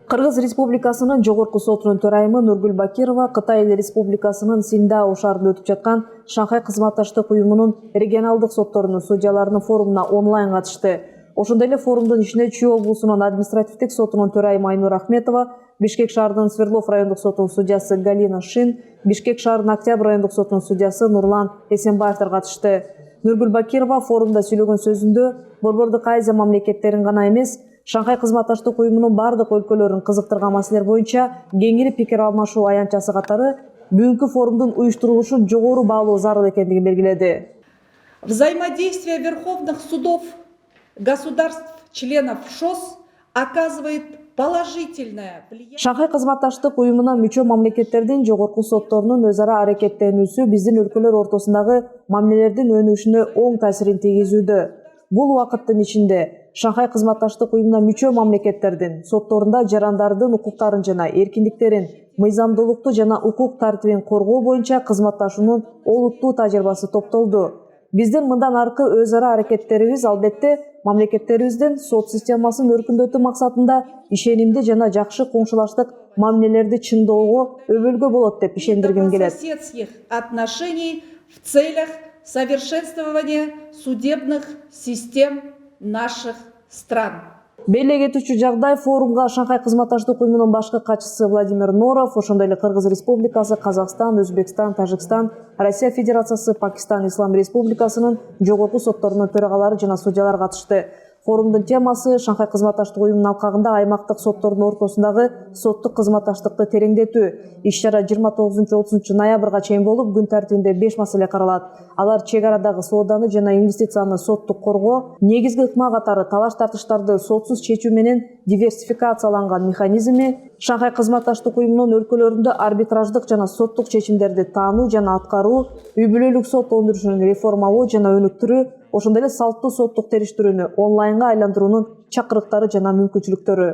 Кыргыз Республикасынын Жогорку сотунун төрайымы Нургүл Бакирова Кытай Эл Республикасынын Синдао шаарында өтүп жаткан Шанхай кызматташтык уюмунун регионалдык сотторунун судьяларынын форумуна онлайн катышты. Ошондой эле форумдун ичине Чүй облусунун административдик сотунун төрайымы Айнур Ахметова, Бишкек шаарынын Свердлов райондук сотунун судьясы Галина Шин, Бишкек шаарынын Октябрь райондук сотунун судьясы Нурлан Эсенбаевдер катышты. Нургүл Бакирова форумда сүйлөгөн сөзүндө Борбордук Азия мамлекеттерин гана эмес, Шанхай кызматташтык уюмунун бардык өлкөлөрүн кызыктырган маселелер боюнча кеңири пикир алмашуу аянтчасы катары бүгүнкү форумдун уюштурулушун жогору баалоо зарыл экендигин белгиледи. Взаимодействие верховных судов государств-членов ШОС оказывает положительное влияние. Шанхай кызматташтык уюмуна мүчө мамлекеттердин жогорку сотторунун өз ара аракеттенүүсү биздин өлкөлөр ортосундагы мамилелердин өнүгүшүнө оң таасирин тийгизүүдө. Бул убакыттын ичинде Шанхай кызматташтык уюмуна мүчө мамлекеттердин сотторунда жарандардын укуктарын жана эркиндиктерин, мыйзамдуулукту жана укук тартибин коргоо боюнча кызматташуунун олуттуу тажрыйбасы топтолду. Биздин мындан аркы өз ара аракеттерибиз албетте мамлекеттерибиздин сот системасын өркүндөтүү максатында ишенимдүү жана жакшы коңшулаштык мамилелерди чыңдоого өбөлгө болот деп ишендиргим келет. Соседских отношений в целях совершенствования судебных систем наших стран. Белек этүүчү жагдай форумга Шанхай кызматташтык уюмунун башкы катчысы Владимир Норов, ошондой эле Кыргыз Республикасы, Казакстан, Өзбекстан, Тажикстан, Россия Федерациясы, Пакистан Ислам Республикасынын жогорку сотторунун төрагалары жана судьялар катышты. Форумдун темасы Шанхай кызматташтык уюмунун алкагында аймактык соттордун ортосундагы соттук кызматташтыкты тереңдетүү. Иш-чара 29-30 ноябрга чейин болуп, күн тартибинде 5 маселе каралат. Алар чек арадагы сооданы жана инвестицияны соттук коргоо, негизги ыкма катары талаш-тартыштарды сотсуз чечүү менен диверсификацияланган механизми, Шанхай кызматташтык уюмунун өлкөлөрүндө арбитраждык жана соттук чечимдерди таануу жана аткаруу, үй бүлөлүк сот өндүрүшүн реформалоо жана өнүктүрүү, ошондой эле салттуу соттук териштирүүнү онлайнга айландыруунун чакырыктары жана мүмкүнчүлүктөрү.